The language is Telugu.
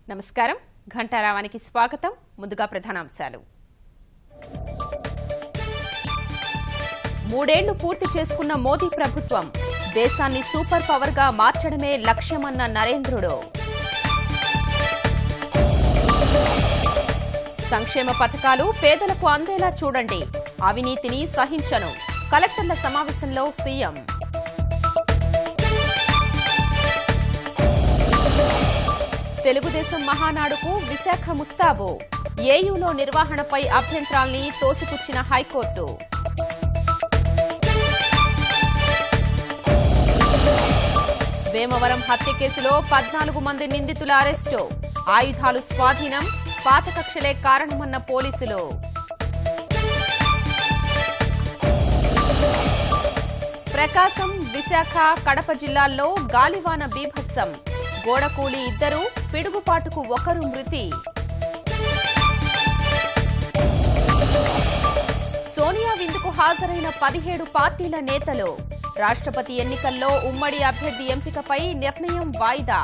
నమస్కారం ఘంటారావానికి స్వాగతం ముందుగా ప్రధానాంశాలు మూడేళ్లు పూర్తి చేసుకున్న మోదీ ప్రభుత్వం దేశాన్ని సూపర్ పవర్ గా మార్చడమే లక్ష్యమన్న నరేంద్రుడు సంక్షేమ పథకాలు పేదలకు అందేలా చూడండి అవినీతిని సహించను కలెక్టర్ల సమావేశంలో సీఎం తెలుగుదేశం మహానాడుకు విశాఖ ముస్తాబు ఏయూలో నిర్వహణపై అభ్యంతరాల్ని తోసిపుచ్చిన హైకోర్టు వేమవరం హత్య కేసులో 14 మంది నిందితుల అరెస్టు ఆయుధాలు స్వాధీనం పాత కక్షలే కారణమన్న పోలీసులు ప్రకాశం విశాఖ కడప జిల్లాల్లో గాలివాన బీభత్సం గోడకూలి ఇద్దరు పిడుగుపాటుకు ఒకరు మృతి సోనియా విందుకు హాజరైన 17 పార్టీల నేతలు రాష్ట్రపతి ఎన్నికల్లో ఉమ్మడి అభ్యర్థి ఎంపికపై నిర్ణయం వాయిదా